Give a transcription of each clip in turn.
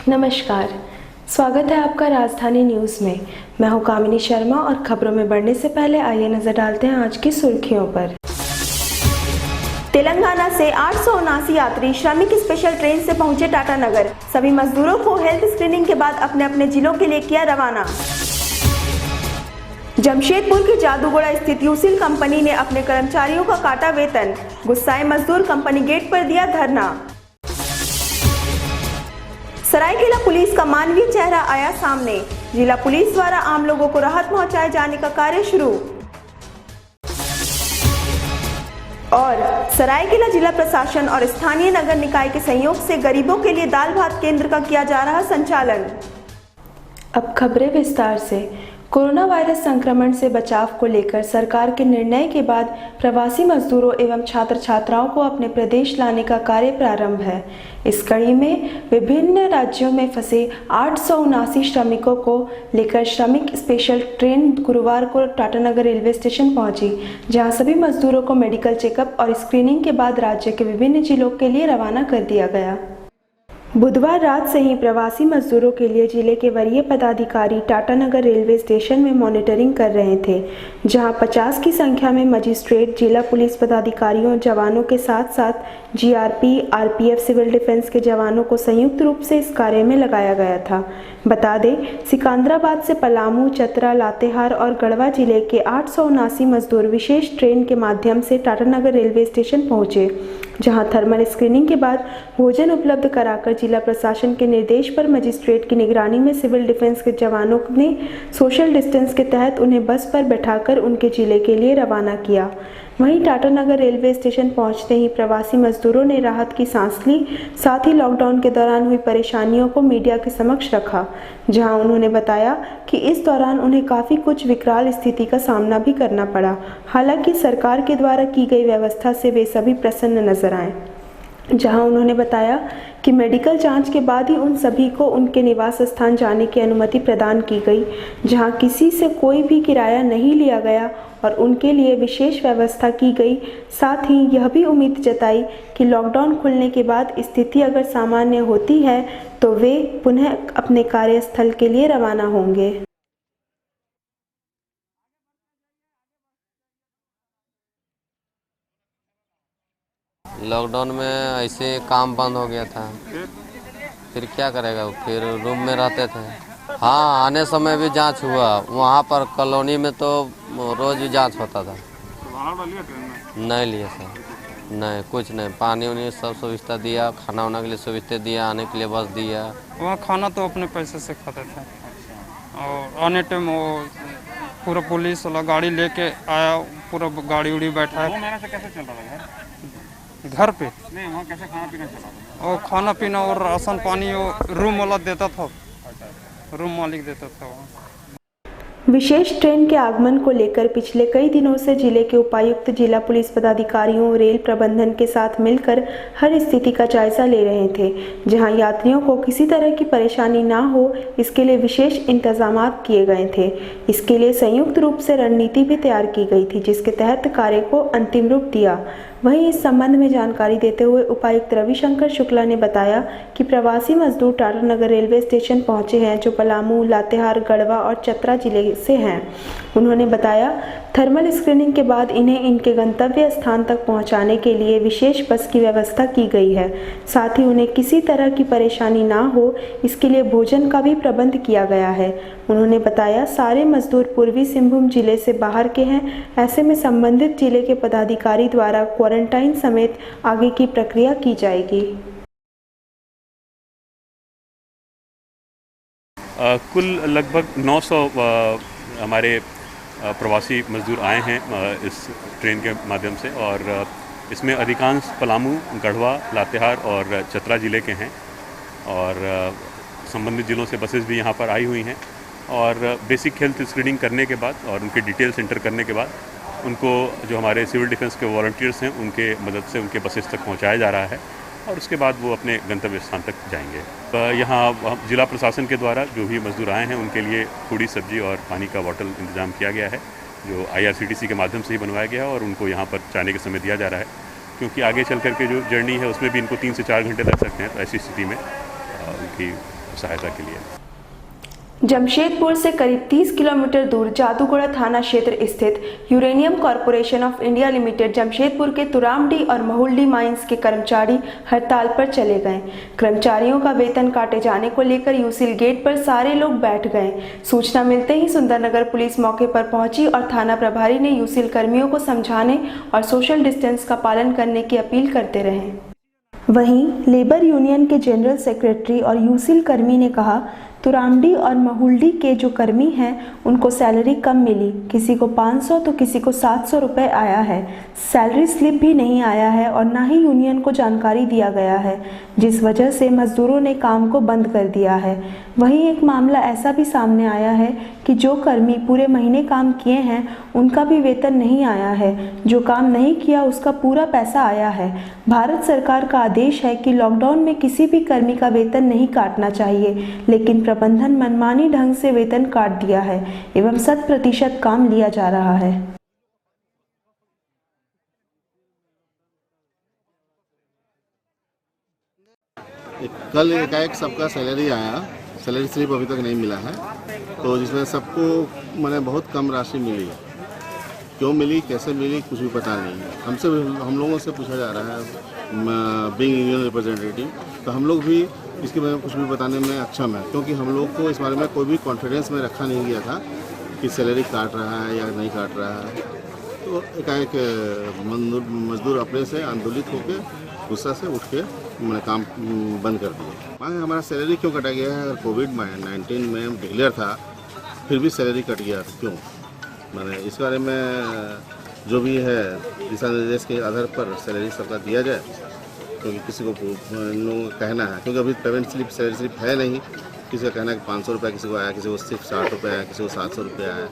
नमस्कार, स्वागत है आपका राजधानी न्यूज़ में। मैं हूं कामिनी शर्मा और खबरों में बढ़ने से पहले आइए नजर डालते हैं आज की सुर्खियों पर। तेलंगाना से 879 यात्री श्रमिक स्पेशल ट्रेन से पहुंचे टाटानगर। सभी मजदूरों को हेल्थ स्क्रीनिंग के बाद अपने अपने जिलों के लिए किया रवाना। जमशेदपुर की जादूगोड़ा स्थित यूसिल कंपनी ने अपने कर्मचारियों का काटा वेतन। गुस्साए मजदूर कंपनी गेट पर दिया धरना। सरायकेला पुलिस का मानवीय चेहरा आया सामने। जिला पुलिस द्वारा आम लोगों को राहत पहुंचाए जाने का कार्य शुरू। और सरायकेला जिला प्रशासन और स्थानीय नगर निकाय के सहयोग से गरीबों के लिए दाल भात केंद्र का किया जा रहा संचालन। अब खबरें विस्तार से। कोरोना वायरस संक्रमण से बचाव को लेकर सरकार के निर्णय के बाद प्रवासी मजदूरों एवं छात्र छात्राओं को अपने प्रदेश लाने का कार्य प्रारंभ है। इस कड़ी में विभिन्न राज्यों में फंसे 879 श्रमिकों को लेकर श्रमिक स्पेशल ट्रेन गुरुवार को टाटानगर रेलवे स्टेशन पहुंची, जहां सभी मजदूरों को मेडिकल चेकअप और स्क्रीनिंग के बाद राज्य के विभिन्न जिलों के लिए रवाना कर दिया गया। बुधवार रात से ही प्रवासी मजदूरों के लिए जिले के वरीय पदाधिकारी टाटानगर रेलवे स्टेशन में मॉनिटरिंग कर रहे थे, जहां 50 की संख्या में मजिस्ट्रेट, जिला पुलिस पदाधिकारियों, जवानों के साथ साथ जीआरपी, आरपीएफ, सिविल डिफेंस के जवानों को संयुक्त रूप से इस कार्य में लगाया गया था। बता दें, सिकंदराबाद से पलामू, चतरा, लातेहार और गढ़वा जिले के 879 मजदूर विशेष ट्रेन के माध्यम से टाटानगर रेलवे स्टेशन पहुंचे, जहां थर्मल स्क्रीनिंग के बाद भोजन उपलब्ध कराकर जिला प्रशासन के निर्देश पर मजिस्ट्रेट की निगरानी में सिविल डिफेंस के जवानों ने सोशल डिस्टेंस के तहत उन्हें बस पर बैठाकर उनके जिले के लिए रवाना किया। वहीं टाटानगर रेलवे स्टेशन पहुंचते ही प्रवासी मजदूरों ने राहत की सांस ली। साथ ही लॉकडाउन के दौरान हुई परेशानियों को मीडिया के समक्ष रखा, जहां उन्होंने बताया कि इस दौरान उन्हें काफ़ी कुछ विकराल स्थिति का सामना भी करना पड़ा। हालांकि सरकार के द्वारा की गई व्यवस्था से वे सभी प्रसन्न नजर आए, जहां उन्होंने बताया कि मेडिकल जांच के बाद ही उन सभी को उनके निवास स्थान जाने की अनुमति प्रदान की गई, जहां किसी से कोई भी किराया नहीं लिया गया और उनके लिए विशेष व्यवस्था की गई। साथ ही यह भी उम्मीद जताई कि लॉकडाउन खुलने के बाद स्थिति अगर सामान्य होती है तो वे पुनः अपने कार्यस्थल के लिए रवाना होंगे। लॉकडाउन में ऐसे काम बंद हो गया था, फिर क्या करेगा, फिर रूम में रहते थे। हाँ, आने समय भी जांच हुआ, वहाँ पर कॉलोनी में तो रोज ही जांच होता था। नहीं लिया सर, नहीं कुछ नहीं, पानी उनी सब सुविधा दिया, खाना वाना के लिए सुविधा दिया, आने के लिए बस दिया। वहाँ खाना तो अपने पैसे से खाते थे और आने टाइम वो पूरा पुलिस वाला गाड़ी लेके आया, पूरा गाड़ी उड़ी बैठा। 2 महीने से कैसे चल रहा है घर पे? नहीं, वहाँ कैसे खाना पीना चला रहा? और खाना पीना और राशन पानी वो रूम वाला देता था, रूम मालिक देता था वहाँ। विशेष ट्रेन के आगमन को लेकर पिछले कई दिनों से जिले के उपायुक्त, जिला पुलिस पदाधिकारियों, रेल प्रबंधन के साथ मिलकर हर स्थिति का जायजा ले रहे थे, जहां यात्रियों को किसी तरह की परेशानी ना हो, इसके लिए विशेष इंतजाम किए गए थे। इसके लिए संयुक्त रूप से रणनीति भी तैयार की गई थी, जिसके तहत कार्य को अंतिम रूप दिया। वहीं इस संबंध में जानकारी देते हुए उपायुक्त रविशंकर शुक्ला ने बताया कि प्रवासी मजदूर टाटानगर रेलवे स्टेशन पहुंचे हैं, जो पलामू, लातेहार, गढ़वा और चतरा जिले से हैं। उन्होंने बताया, थर्मल स्क्रीनिंग के बाद इन्हें इनके गंतव्य स्थान तक पहुंचाने के लिए विशेष बस की व्यवस्था की गई है। साथ ही उन्हें किसी तरह की परेशानी ना हो, इसके लिए भोजन का भी प्रबंध किया गया है। उन्होंने बताया, सारे मजदूर पूर्वी सिंहभूम जिले से बाहर के हैं। ऐसे में संबंधित जिले के पदाधिकारी द्वारा क्वारंटाइन समेत आगे की प्रक्रिया की जाएगी। कुल लगभग 900 हमारे प्रवासी मजदूर आए हैं इस ट्रेन के माध्यम से, और इसमें अधिकांश पलामू, गढ़वा, लातेहार और चतरा ज़िले के हैं, और संबंधित ज़िलों से बसेस भी यहाँ पर आई हुई हैं। और बेसिक हेल्थ स्क्रीनिंग करने के बाद और उनके डिटेल्स एंटर करने के बाद उनको जो हमारे सिविल डिफेंस के वॉलंटियर्स हैं उनके मदद से उनके बसेस तक पहुँचाया जा रहा है, और उसके बाद वो अपने गंतव्य स्थान तक जाएंगे। यहाँ जिला प्रशासन के द्वारा जो भी मजदूर आए हैं उनके लिए पूड़ी, सब्जी और पानी का बॉटल इंतजाम किया गया है, जो IRCTC के माध्यम से ही बनवाया गया है, और उनको यहाँ पर जाने के समय दिया जा रहा है, क्योंकि आगे चल कर के जो जर्नी है उसमें भी इनको 3 से 4 घंटे लग सकते हैं। तो ऐसी स्थिति में उनकी सहायता के लिए। जमशेदपुर से करीब 30 किलोमीटर दूर जादूगोड़ा थाना क्षेत्र स्थित uranium corporation of India limited Jamshedpur के तुरामडी और महुल्डी माइंस के कर्मचारी हड़ताल पर चले गए। कर्मचारियों का वेतन काटे जाने को लेकर यूसिल गेट पर सारे लोग बैठ गए। सूचना मिलते ही सुंदरनगर पुलिस मौके पर पहुंची और थाना प्रभारी ने यूसिल कर्मियों को समझाने और सोशल डिस्टेंस का पालन करने की अपील करते रहे। वहीं लेबर यूनियन के जनरल सेक्रेटरी और यूसिल कर्मी ने कहा, तुरामडी और महुल्डी के जो कर्मी हैं उनको सैलरी कम मिली, किसी को 500 तो किसी को 700 रुपये आया है। सैलरी स्लिप भी नहीं आया है और ना ही यूनियन को जानकारी दिया गया है, जिस वजह से मजदूरों ने काम को बंद कर दिया है। वहीं एक मामला ऐसा भी सामने आया है कि जो कर्मी पूरे महीने काम किए हैं उनका भी वेतन नहीं आया है, जो काम नहीं किया उसका पूरा पैसा आया है। भारत सरकार का आदेश है कि लॉकडाउन में किसी भी कर्मी का वेतन नहीं काटना चाहिए, लेकिन प्रबंधन मनमानी ढंग से वेतन काट दिया है एवं 100% काम लिया जा रहा है। कल एकाएक सबका सैलरी आया, सैलरी स्लिप अभी तक नहीं मिला है, तो जिसमें सबको मैंने बहुत कम राशि मिली। क्यों मिली, कैसे मिली, कुछ भी पता नहीं है। हमसे हम लोगों से पूछा जा रहा है, बीइंग यूनियन रिप्रेजेंटेटिव, तो हम लोग भी इसके बारे में कुछ भी बताने में अक्षम है, क्योंकि हम लोग को इस बारे में कोई भी कॉन्फिडेंस में रखा नहीं गया था कि सैलरी काट रहा है या नहीं काट रहा है। तो एकाएक मजदूर अपने से आंदोलित होकर गुस्सा से उठ के मैंने काम बंद कर दिया। हमारा सैलरी क्यों कटा गया है? अगर कोविड-19 में डिक्लेयर था फिर भी सैलरी कट गया, क्यों? मैंने इस बारे में जो भी है दिशा निर्देश के आधार पर सैलरी सबका दिया जाए, क्योंकि किसी को कहना है, क्योंकि अभी पेमेंट स्लिप सैलरी स्लिप है नहीं, किसी का कहना है कि 500 रुपये किसी को आया, किसी को सिर्फ 60 रुपये आया, किसी को 700 रुपये आया।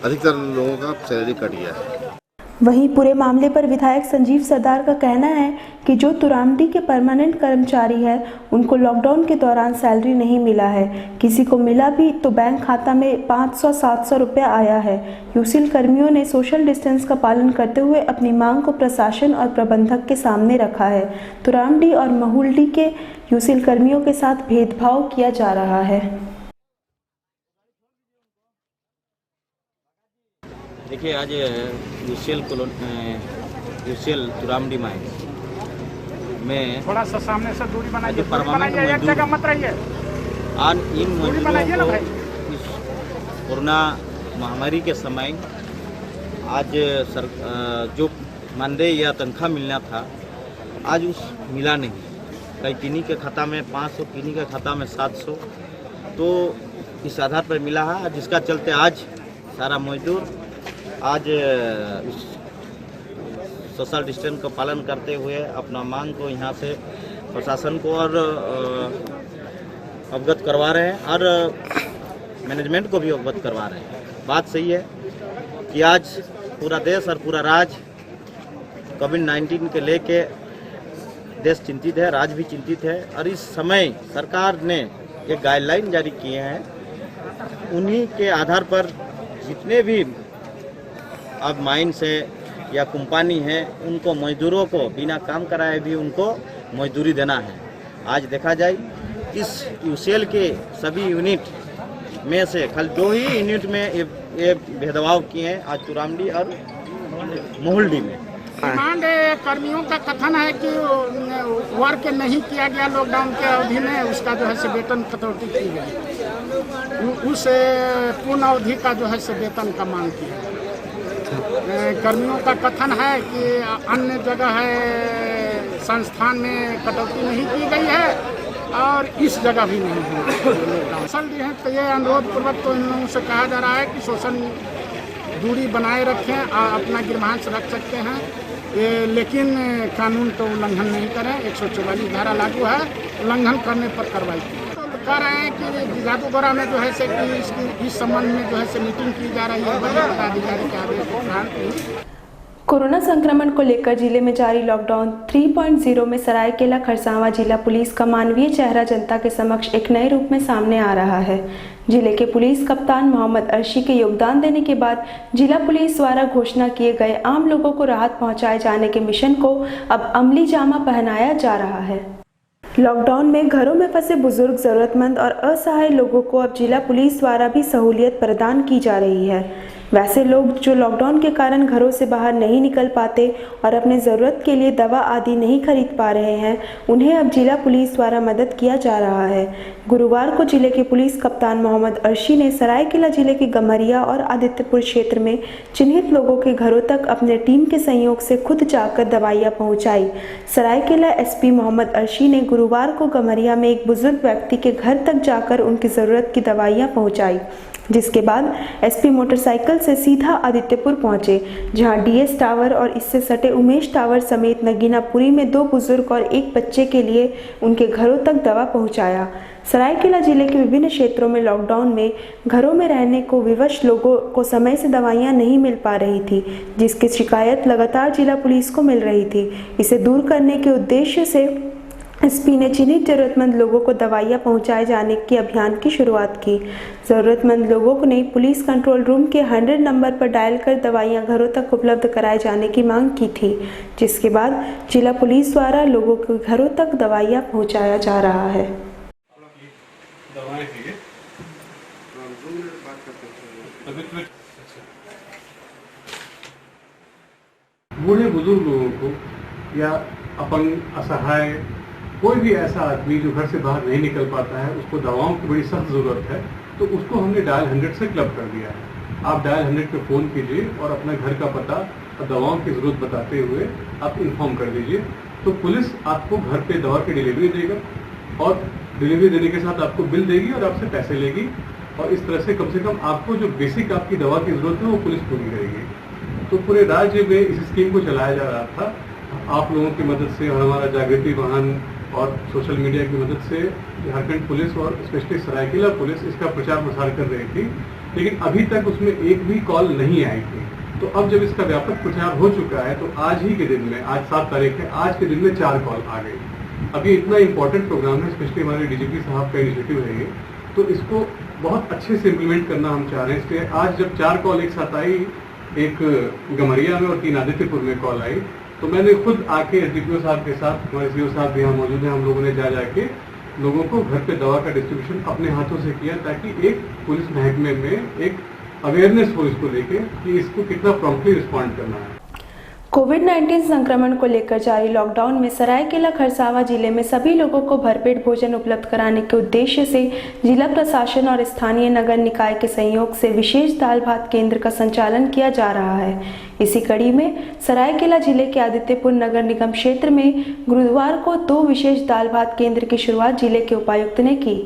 अधिकतर लोगों का सैलरी कट गया है। वहीं पूरे मामले पर विधायक संजीव सरदार का कहना है कि जो तुरामडी के परमानेंट कर्मचारी है उनको लॉकडाउन के दौरान सैलरी नहीं मिला है, किसी को मिला भी तो बैंक खाता में 500-700 रुपये आया है। यूसिल कर्मियों ने सोशल डिस्टेंस का पालन करते हुए अपनी मांग को प्रशासन और प्रबंधक के सामने रखा है। तुरामडी और महुल्डी के यूसिल कर्मियों के साथ भेदभाव किया जा रहा है। देखिए, आज यूसिल तुरामडी माइंस में थोड़ा सा सामने से दूरी बनाइए, परमानेंट जगह मत रहिए। इन मजदूरों को इस कोरोना महामारी के समय आज जो मानदेय या तनख्वाह मिलना था आज उस मिला नहीं। कई किन्हीं के खाता में 500, किन्हीं के खाता में 700, तो इस आधार पर मिला है, जिसका चलते आज सारा मजदूर आज सोशल डिस्टेंस का पालन करते हुए अपना मांग को यहाँ से प्रशासन को और अवगत करवा रहे हैं और मैनेजमेंट को भी अवगत करवा रहे हैं। बात सही है कि आज पूरा देश और पूरा राज्य कोविड-19 के लेके देश चिंतित है, राज्य भी चिंतित है, और इस समय सरकार ने एक गाइडलाइन जारी किए हैं। उन्हीं के आधार पर जितने भी अब माइन से या कंपनी है उनको मजदूरों को बिना काम कराए भी उनको मजदूरी देना है। आज देखा जाए इस यूसीएल के सभी यूनिट में से खाली 2 ही यूनिट में ये भेदभाव किए हैं, आज तुरामडी और महुल्डी में। डिमांड कर्मियों का कथन है कि वर्क नहीं किया गया लॉकडाउन के अवधि में, उसका जो है से वेतन कटौती की गई, उस पूर्ण अवधि का जो है से वेतन का मांग किया। कर्मियों का कथन है कि अन्य जगह है संस्थान में कटौती नहीं की गई है और इस जगह भी नहीं हुई। असल है तो ये अनुरोध पूर्वक तो इन लोगों से कहा जा रहा है कि सोशल दूरी बनाए रखें, अपना गृहांश रख सकते हैं, लेकिन कानून तो उल्लंघन नहीं करें। 144 धारा लागू है, उल्लंघन करने पर कार्रवाई की। कह रहे हैं कि जादूगोड़ा में जो है से इस संबंध में जो है से मीटिंग की जा रही है पदाधिकारी के आदेश। कोरोना संक्रमण को लेकर जिले में जारी लॉकडाउन 3.0 में सरायकेला खरसावां जिला पुलिस का मानवीय चेहरा जनता के समक्ष एक नए रूप में सामने आ रहा है। जिले के पुलिस कप्तान मोहम्मद अर्शी के योगदान देने के बाद जिला पुलिस द्वारा घोषणा किए गए आम लोगों को राहत पहुंचाए जाने के मिशन को अब अमली जामा पहनाया जा रहा है। लॉकडाउन में घरों में फंसे बुजुर्ग, जरूरतमंद और असहाय लोगों को अब जिला पुलिस द्वारा भी सहूलियत प्रदान की जा रही है। वैसे लोग जो लॉकडाउन के कारण घरों से बाहर नहीं निकल पाते और अपने ज़रूरत के लिए दवा आदि नहीं खरीद पा रहे हैं, उन्हें अब जिला पुलिस द्वारा मदद किया जा रहा है। गुरुवार को जिले के पुलिस कप्तान मोहम्मद अर्शी ने सरायकेला जिले के गम्हरिया और आदित्यपुर क्षेत्र में चिन्हित लोगों के घरों तक अपने टीम के सहयोग से खुद जाकर दवाइयाँ पहुँचाई। सरायकेला एसपी मोहम्मद अर्शी ने गुरुवार को गम्हरिया में एक बुजुर्ग व्यक्ति के घर तक जाकर उनकी ज़रूरत की दवाइयाँ पहुँचाई, जिसके बाद एसपी मोटरसाइकिल से सीधा आदित्यपुर पहुंचे, जहां डीएस टावर और इससे सटे उमेश टावर समेत नगीनापुरी में 2 बुजुर्ग और 1 बच्चे के लिए उनके घरों तक दवा पहुंचाया। सरायकेला जिले के विभिन्न क्षेत्रों में लॉकडाउन में घरों में रहने को विवश लोगों को समय से दवाइयां नहीं मिल पा रही थी, जिसकी शिकायत लगातार जिला पुलिस को मिल रही थी। इसे दूर करने के उद्देश्य से एसपी ने चिन्हित जरूरतमंद लोगों को दवाइयां पहुंचाए जाने के अभियान की शुरुआत की। जरूरतमंद लोगों ने पुलिस कंट्रोल रूम के 100 नंबर पर डायल कर दवाइयां घरों तक उपलब्ध कराए जाने की मांग की थी, जिसके बाद जिला पुलिस द्वारा लोगों के घरों तक दवाइयां पहुंचाया जा रहा है। बूढ़े बुजुर्ग लोगों को या अपंग, असहाय, कोई भी ऐसा आदमी जो घर से बाहर नहीं निकल पाता है, उसको दवाओं की बड़ी सख्त ज़रूरत है, तो उसको हमने डायल 100 से क्लब कर दिया है। आप डायल 100 पे फ़ोन कीजिए और अपना घर का पता और दवाओं की ज़रूरत बताते हुए आप इन्फॉर्म कर दीजिए, तो पुलिस आपको घर पे दवा की डिलीवरी देगा और डिलीवरी देने के साथ आपको बिल देगी और आपसे पैसे लेगी, और इस तरह से कम आपको जो बेसिक आपकी दवा की ज़रूरत है वो पुलिस पूरी करेगी। तो पूरे राज्य में इस स्कीम को चलाया जा रहा था। आप लोगों की मदद से और हमारा जागृति वाहन और सोशल मीडिया की मदद से झारखंड पुलिस और स्पेशली सरायकेला पुलिस इसका प्रचार प्रसार कर रही थी, लेकिन अभी तक उसमें एक भी कॉल नहीं आई थी। तो अब जब इसका व्यापक प्रचार हो चुका है, तो आज ही के दिन में, आज 7 तारीख है, आज के दिन में 4 कॉल आ गई। अब ये इतना इंपॉर्टेंट प्रोग्राम है, स्पेशली हमारे डीजीपी साहब का इनिशिएटिव है ये, तो इसको बहुत अच्छे से इम्प्लीमेंट करना हम चाह रहे हैं। इसलिए आज जब 4 कॉल एक साथ आई, एक गम्हरिया में और 3 आदित्यपुर में कॉल आई, तो मैंने खुद आके एसडीपीओ साहब के साथ, हमारे सीओ साहब भी यहाँ मौजूद हैं, हम लोगों ने जाके लोगों को घर पे दवा का डिस्ट्रीब्यूशन अपने हाथों से किया, ताकि एक पुलिस महकमे में एक अवेयरनेस हो इसको लेके कि इसको कितना प्रॉम्प्टली रिस्पॉन्ड करना है। कोविड-19 संक्रमण को लेकर जारी लॉकडाउन में सरायकेला खरसावां जिले में सभी लोगों को भरपेट भोजन उपलब्ध कराने के उद्देश्य से जिला प्रशासन और स्थानीय नगर निकाय के सहयोग से विशेष दाल भात केंद्र का संचालन किया जा रहा है। इसी कड़ी में सरायकेला जिले के आदित्यपुर नगर निगम क्षेत्र में गुरुवार को 2 विशेष दाल भात केंद्र की शुरुआत जिले के उपायुक्त ने की।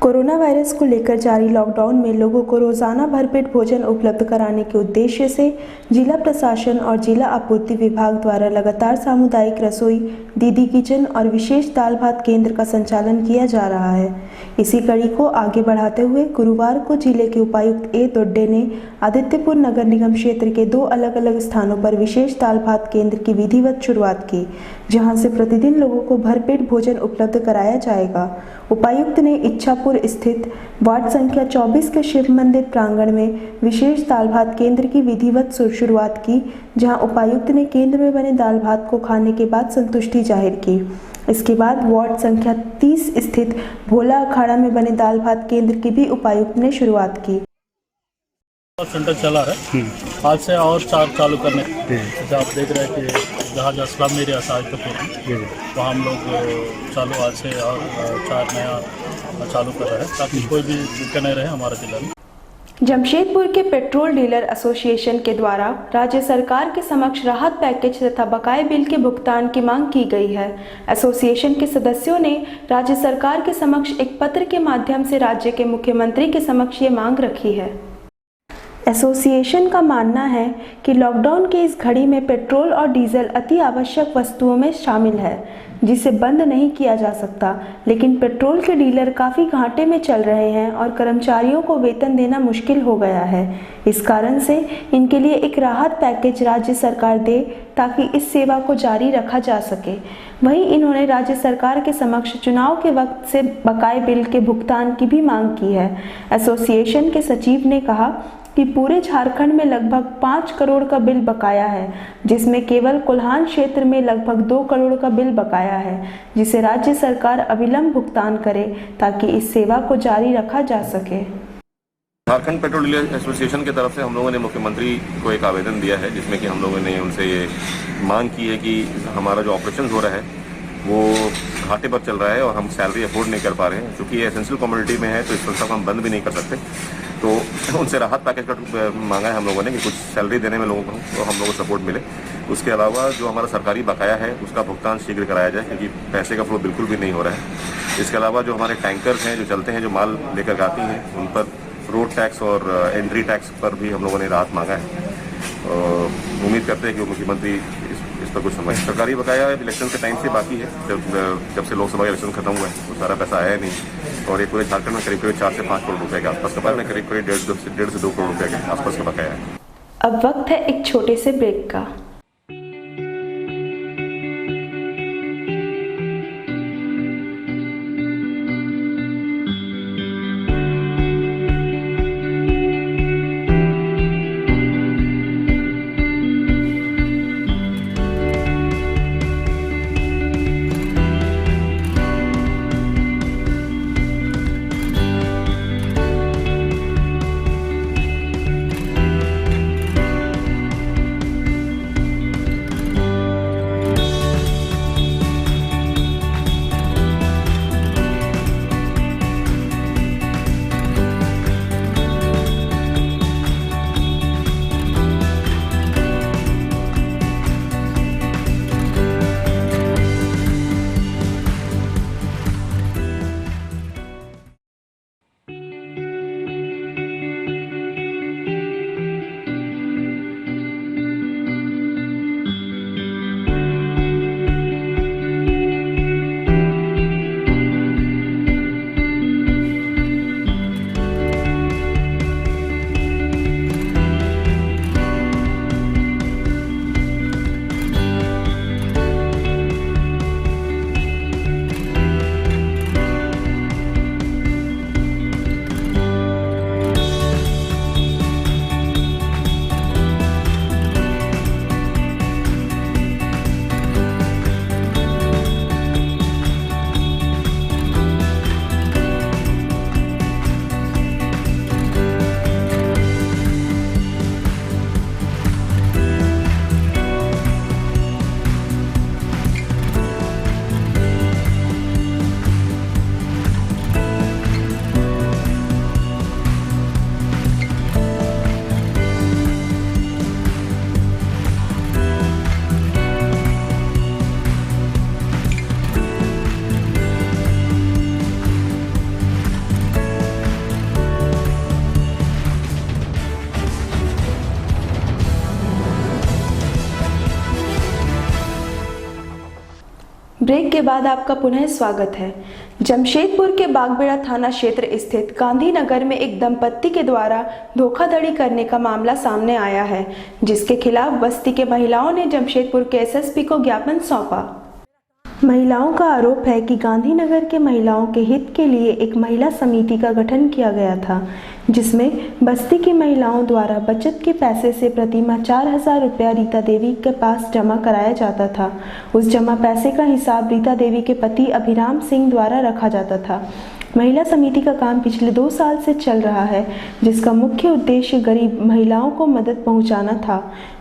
कोरोना वायरस को लेकर जारी लॉकडाउन में लोगों को रोजाना भरपेट भोजन उपलब्ध कराने के उद्देश्य से जिला प्रशासन और जिला आपूर्ति विभाग द्वारा लगातार सामुदायिक रसोई, दीदी किचन और विशेष दाल भात केंद्र का संचालन किया जा रहा है। इसी कड़ी को आगे बढ़ाते हुए गुरुवार को जिले के उपायुक्त ए दोड्डे ने आदित्यपुर नगर निगम क्षेत्र के 2 अलग अलग स्थानों पर विशेष दाल भात केंद्र की विधिवत शुरुआत की, जहां से प्रतिदिन लोगों को भरपेट भोजन उपलब्ध कराया जाएगा। उपायुक्त ने इच्छापुर स्थित वार्ड संख्या 24 के शिव मंदिर प्रांगण में विशेष दाल भात केंद्र की विधिवत शुरुआत की, जहां उपायुक्त ने केंद्र में बने दाल भात को खाने के बाद संतुष्टि जाहिर की। इसके बाद वार्ड संख्या 30 स्थित भोला अखाड़ा में बने दाल भात केंद्र की भी उपायुक्त ने शुरुआत की। सेंटर चला है, आज से और 4 चालू करने, जैसे आप देख रहे हैं कि जहाँ स्लम एरिया साहित्यपुर, वहाँ हम लोग चालू आज से और 4 नया चालू कर रहे हैं, ताकि कोई भी दिक्कत नहीं रहे हमारे जिले में। जमशेदपुर के पेट्रोल डीलर एसोसिएशन के द्वारा राज्य सरकार के समक्ष राहत पैकेज तथा बकाये बिल के भुगतान की मांग की गई है। एसोसिएशन के सदस्यों ने राज्य सरकार के समक्ष एक पत्र के माध्यम से राज्य के मुख्यमंत्री के समक्ष ये मांग रखी है। एसोसिएशन का मानना है कि लॉकडाउन के इस घड़ी में पेट्रोल और डीजल अति आवश्यक वस्तुओं में शामिल है, जिसे बंद नहीं किया जा सकता, लेकिन पेट्रोल के डीलर काफ़ी घाटे में चल रहे हैं और कर्मचारियों को वेतन देना मुश्किल हो गया है। इस कारण से इनके लिए एक राहत पैकेज राज्य सरकार दे, ताकि इस सेवा को जारी रखा जा सके। वहीं इन्होंने राज्य सरकार के समक्ष चुनाव के वक्त से बकाये बिल के भुगतान की भी मांग की है। एसोसिएशन के सचिव ने कहा कि पूरे झारखंड में लगभग 5 करोड़ का बिल बकाया है, जिसमें केवल कोल्हान क्षेत्र में लगभग 2 करोड़ का बिल बकाया है, जिसे राज्य सरकार अविलंब भुगतान करे ताकि इस सेवा को जारी रखा जा सके। झारखंड पेट्रोल डीलर एसोसिएशन की तरफ से हम लोगों ने मुख्यमंत्री को एक आवेदन दिया है, जिसमें कि हम लोगों ने उनसे ये मांग की है कि हमारा जो ऑपरेशन हो रहा है वो घाटे पर चल रहा है और हम सैलरी अफोर्ड नहीं कर पा रहे हैं। क्योंकि ये एसेंशियल कमोडिटी में है तो इस संस्था को हम बंद भी नहीं कर सकते। तो उनसे राहत पैकेज का मांगा है हम लोगों ने कि कुछ सैलरी देने में लोगों को तो हम लोगों को सपोर्ट मिले। उसके अलावा जो हमारा सरकारी बकाया है उसका भुगतान शीघ्र कराया जाए, क्योंकि पैसे का फ्लो बिल्कुल भी नहीं हो रहा है। इसके अलावा जो हमारे टैंकर्स हैं जो चलते हैं, जो माल लेकर आती हैं, उन पर रोड टैक्स और एंट्री टैक्स पर भी हम लोगों ने राहत मांगा है। उम्मीद करते हैं कि मुख्यमंत्री इस पर कुछ समझ। सरकारी बकाया इलेक्शन के टाइम से बाकी है, जब से लोकसभा का इलेक्शन खत्म हुआ है तो सारा पैसा आया नहीं, और ये पूरे झारखंड में करीब 4 से 5 करोड़ रुपए के आसपास का, में करीब 1.5 से 2 करोड़ रुपए के आसपास का बकाया है। अब वक्त है एक छोटे से ब्रेक का। ब्रेक के बाद आपका पुनः स्वागत है। जमशेदपुर के बागबेड़ा थाना क्षेत्र स्थित गांधीनगर में एक दंपत्ति के द्वारा धोखाधड़ी करने का मामला सामने आया है, जिसके खिलाफ बस्ती के महिलाओं ने जमशेदपुर के एसएसपी को ज्ञापन सौंपा। महिलाओं का आरोप है कि गांधीनगर के महिलाओं के हित के लिए एक महिला समिति का गठन किया गया था, जिसमें बस्ती की महिलाओं द्वारा बचत के पैसे से प्रतिमाह 4,000 रुपया रीता देवी के पास जमा कराया जाता था। उस जमा पैसे का हिसाब रीता देवी के पति अभिराम सिंह द्वारा रखा जाता था। महिला समिति का काम पिछले 2 साल से चल रहा है, जिसका मुख्य उद्देश्य गरीब महिलाओं को मदद पहुंचाना था।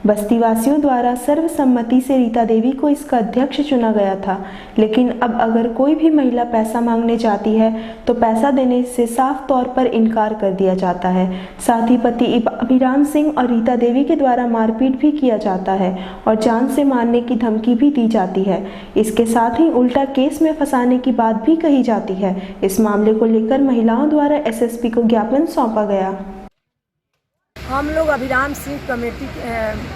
बस्ती वासियों द्वारा सर्वसम्मति से रीता देवी को इसका अध्यक्ष चुना गया था, लेकिन अब अगर कोई भी महिला पैसा मांगने जाती है तो पैसा देने से साफ तौर पर इनकार कर दिया जाता है। साथ ही पति अभिराम सिंह और रीता देवी के द्वारा मारपीट भी किया जाता है और जान से मारने की धमकी भी दी जाती है। इसके साथ ही उल्टा केस में फंसाने की बात भी कही जाती है। इस मामले को लेकर महिलाओं द्वारा एसएसपी को ज्ञापन सौंपा गया। हम लोग अभिराम सिंह कमेटी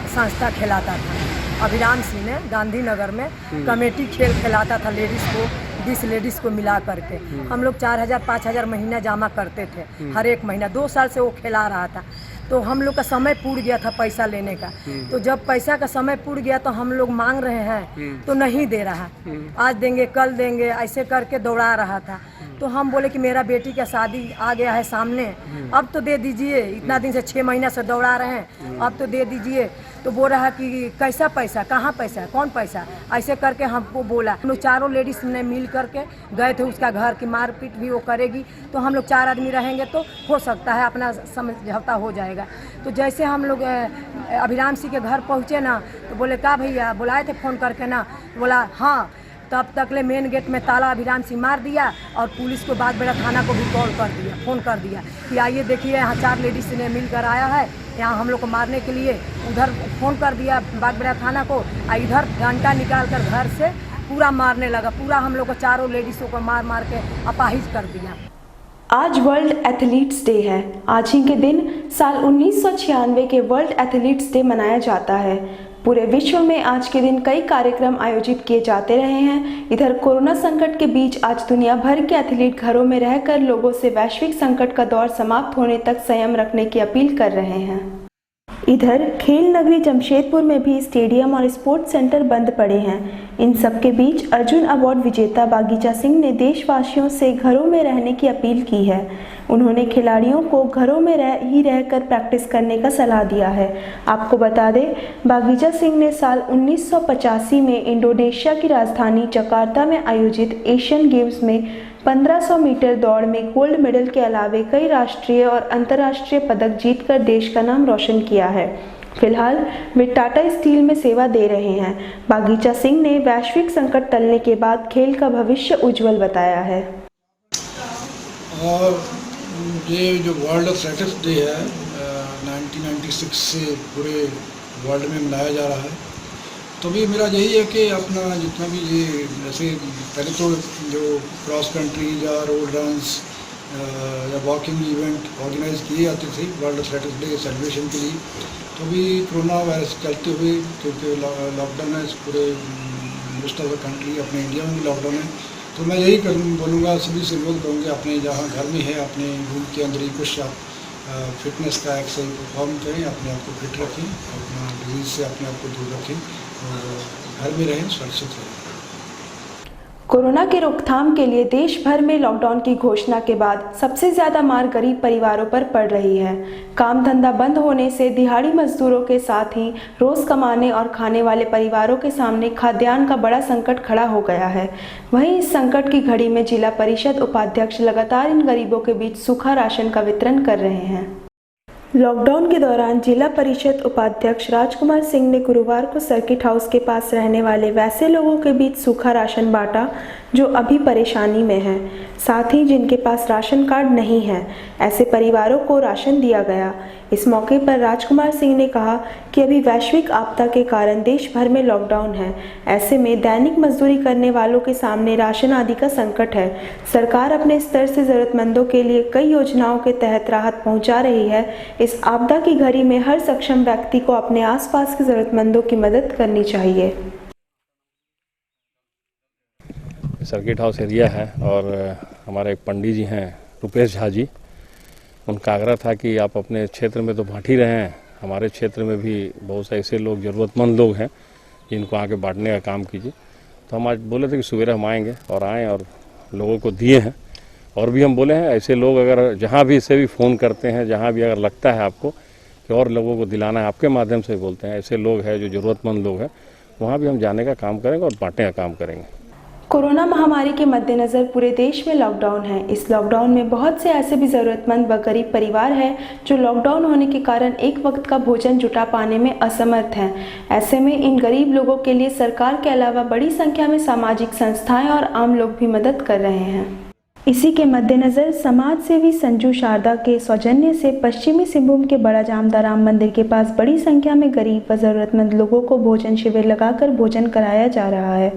संस्था खिलाता था। अभिराम सिंह ने गांधीनगर में कमेटी खेल खिलाता था लेडीज़ को, 20 लेडीज़ को मिला करके। हम लोग 4,000-5,000 महीना जमा करते थे हर एक महीना। 2 साल से वो खिला रहा था। तो हम लोग का समय पूर गया था पैसा लेने का। तो जब पैसा का समय पूर गया तो हम लोग मांग रहे हैं तो नहीं दे रहा। आज देंगे कल देंगे ऐसे करके दौड़ा रहा था। तो हम बोले कि मेरा बेटी का शादी आ गया है सामने, अब तो दे दीजिए, इतना दिन से 6 महीना से दौड़ा रहे हैं, अब तो दे दीजिए। तो बोल रहा कि कैसा पैसा, कहाँ पैसा, कौन पैसा, ऐसे करके हमको बोला। हम लोग चारों लेडीज ने मिल करके गए थे उसका घर की, मारपीट भी वो करेगी, तो हम लोग 4 आदमी रहेंगे तो हो सकता है अपना समझौता हो जाएगा। तो जैसे हम लोग अभिराम सिंह के घर पहुँचे ना, तो बोले का भैया, बुलाए थे फ़ोन करके ना, बोला हाँ। तब तक ले मेन गेट में ताला अभिराम सिंह मार दिया और पुलिस को बागबेड़ा थाना को भी कॉल कर दिया, फ़ोन कर दिया कि आइए देखिए यहाँ 4 लेडीज ने मिलकर आया है यहाँ हम लोग को मारने के लिए। उधर फ़ोन कर दिया बागबेड़ा थाना को, इधर डंडा निकाल कर घर से पूरा मारने लगा, पूरा हम लोग को चारों लेडीज़ों को मार मार के अपाहिज कर दिया। आज वर्ल्ड एथलीट्स डे है। आज ही के दिन साल 1996 के वर्ल्ड एथलीट्स डे मनाया जाता है। पूरे विश्व में आज के दिन कई कार्यक्रम आयोजित किए जाते रहे हैं। इधर कोरोना संकट के बीच आज दुनिया भर के एथलीट घरों में रहकर लोगों से वैश्विक संकट का दौर समाप्त होने तक संयम रखने की अपील कर रहे हैं। इधर खेल नगरी जमशेदपुर में भी स्टेडियम और स्पोर्ट्स सेंटर बंद पड़े हैं। इन सब के बीच अर्जुन अवार्ड विजेता बागीचा सिंह ने देशवासियों से घरों में रहने की अपील की है। उन्होंने खिलाड़ियों को घरों में रहकर प्रैक्टिस करने का सलाह दिया है। आपको बता दें, बागीचा सिंह ने साल 1985 में इंडोनेशिया की राजधानी जकार्ता में आयोजित एशियन गेम्स में 1500 मीटर दौड़ में गोल्ड मेडल के अलावे कई राष्ट्रीय और अंतर्राष्ट्रीय पदक जीतकर देश का नाम रोशन किया है। फिलहाल वे टाटा स्टील में सेवा दे रहे हैं। बागीचा सिंह ने वैश्विक संकट टलने के बाद खेल का भविष्य उज्जवल बताया है। और ये जो वर्ल्ड एथलेटिक्स डे है 1996 से पूरे वर्ल्ड में मनाया जा रहा है। तो भी मेरा यही है कि अपना जितना भी ये जैसे पहले तो जो क्रॉस कंट्री या रोड रन्स या वॉकिंग इवेंट ऑर्गेनाइज किए जाते थे वर्ल्ड एथलेटिक्स डे सेलिब्रेशन के लिए, तो भी कोरोना वायरस चलते हुए क्योंकि लॉकडाउन है पूरे मोस्ट ऑफ द कंट्री, अपने इंडिया में भी लॉकडाउन है, तो मैं यही बोलूँगा सभी से लोग कहूँगे अपने जहाँ घर में है अपने रूम के अंदर ही कुछ आप फिटनेस का एक्सरसाइज परफॉर्म करें, अपने आप को फिट रखें, अपना डिजीज से अपने आप को दूर रखें और घर में रहें, सुरक्षित रहें। कोरोना के रोकथाम के लिए देश भर में लॉकडाउन की घोषणा के बाद सबसे ज्यादा मार गरीब परिवारों पर पड़ रही है। काम धंधा बंद होने से दिहाड़ी मजदूरों के साथ ही रोज कमाने और खाने वाले परिवारों के सामने खाद्यान्न का बड़ा संकट खड़ा हो गया है। वहीं इस संकट की घड़ी में जिला परिषद उपाध्यक्ष लगातार इन गरीबों के बीच सूखा राशन का वितरण कर रहे हैं। लॉकडाउन के दौरान जिला परिषद उपाध्यक्ष राजकुमार सिंह ने गुरुवार को सर्किट हाउस के पास रहने वाले वैसे लोगों के बीच सूखा राशन बांटा जो अभी परेशानी में हैं, साथ ही जिनके पास राशन कार्ड नहीं है, ऐसे परिवारों को राशन दिया गया। इस मौके पर राजकुमार सिंह ने कहा कि अभी वैश्विक आपदा के कारण देश भर में लॉकडाउन है, ऐसे में दैनिक मजदूरी करने वालों के सामने राशन आदि का संकट है। सरकार अपने स्तर से जरूरतमंदों के लिए कई योजनाओं के तहत राहत पहुंचा रही है। इस आपदा की घड़ी में हर सक्षम व्यक्ति को अपने आसपास के जरूरतमंदों की मदद करनी चाहिए। सर्किट हाउस एरिया है और हमारे एक पंडित जी हैं रुपेश झा जी, उनका आग्रह था कि आप अपने क्षेत्र में तो बांट ही रहे हैं, हमारे क्षेत्र में भी बहुत से ऐसे लोग ज़रूरतमंद लोग हैं जिनको आके बांटने का काम कीजिए। तो हम आज बोले थे कि सवेरे हम आएंगे और आए और लोगों को दिए हैं। और भी हम बोले हैं ऐसे लोग अगर जहाँ भी इसे भी फ़ोन करते हैं, जहाँ भी अगर लगता है आपको कि और लोगों को दिलाना है, आपके माध्यम से बोलते हैं ऐसे लोग हैं जो ज़रूरतमंद लोग हैं, वहाँ भी हम जाने का काम करेंगे और बांटने का काम करेंगे। कोरोना महामारी के मद्देनज़र पूरे देश में लॉकडाउन है। इस लॉकडाउन में बहुत से ऐसे भी ज़रूरतमंद व गरीब परिवार हैं जो लॉकडाउन होने के कारण एक वक्त का भोजन जुटा पाने में असमर्थ हैं। ऐसे में इन गरीब लोगों के लिए सरकार के अलावा बड़ी संख्या में सामाजिक संस्थाएं और आम लोग भी मदद कर रहे हैं। इसी के मद्देनज़र समाज सेवी संजू शारदा के सौजन्य से पश्चिमी सिंहभूम के बड़ा जामदा राम मंदिर के पास बड़ी संख्या में गरीब व ज़रूरतमंद लोगों को भोजन शिविर लगाकर भोजन कराया जा रहा है।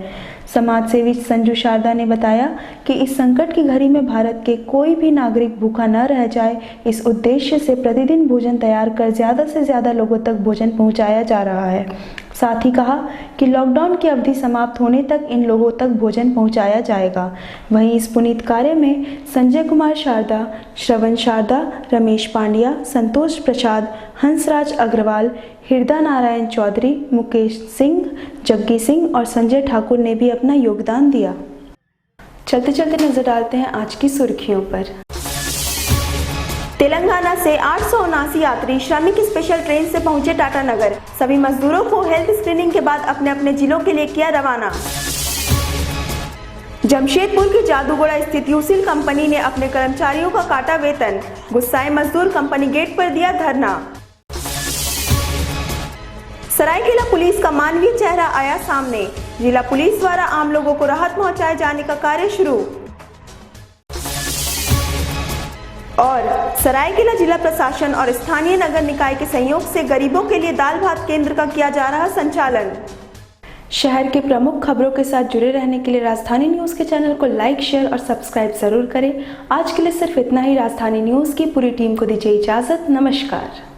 समाज सेवी संजू शारदा ने बताया कि इस संकट की घड़ी में भारत के कोई भी नागरिक भूखा न रह जाए, इस उद्देश्य से प्रतिदिन भोजन तैयार कर ज़्यादा से ज़्यादा लोगों तक भोजन पहुंचाया जा रहा है। साथ ही कहा कि लॉकडाउन की अवधि समाप्त होने तक इन लोगों तक भोजन पहुंचाया जाएगा। वहीं इस पुनीत कार्य में संजय कुमार शारदा, श्रवण शारदा, रमेश पांड्या, संतोष प्रसाद, हंसराज अग्रवाल, हृदय नारायण चौधरी, मुकेश सिंह, जग्गी सिंह और संजय ठाकुर ने भी अपना योगदान दिया। चलते चलते नजर डालते हैं आज की सुर्खियों पर। तेलंगाना से 879 यात्री श्रमिक स्पेशल ट्रेन से पहुंचे टाटानगर। सभी मजदूरों को हेल्थ स्क्रीनिंग के बाद अपने अपने जिलों के लिए किया रवाना। जमशेदपुर की जादूगोड़ा स्थित यूसिल कंपनी ने अपने कर्मचारियों का काटा वेतन। गुस्साए मजदूर कंपनी गेट पर दिया धरना। सरायकेला पुलिस का मानवीय चेहरा आया सामने। जिला पुलिस द्वारा आम लोगों को राहत पहुंचाए जाने का कार्य शुरू। और सरायकेला जिला प्रशासन और स्थानीय नगर निकाय के सहयोग से गरीबों के लिए दाल भात केंद्र का किया जा रहा संचालन। शहर के प्रमुख खबरों के साथ जुड़े रहने के लिए राजधानी न्यूज़ के चैनल को लाइक, शेयर और सब्सक्राइब जरूर करें। आज के लिए सिर्फ इतना ही। राजधानी न्यूज़ की पूरी टीम को दीजिए इजाजत। नमस्कार।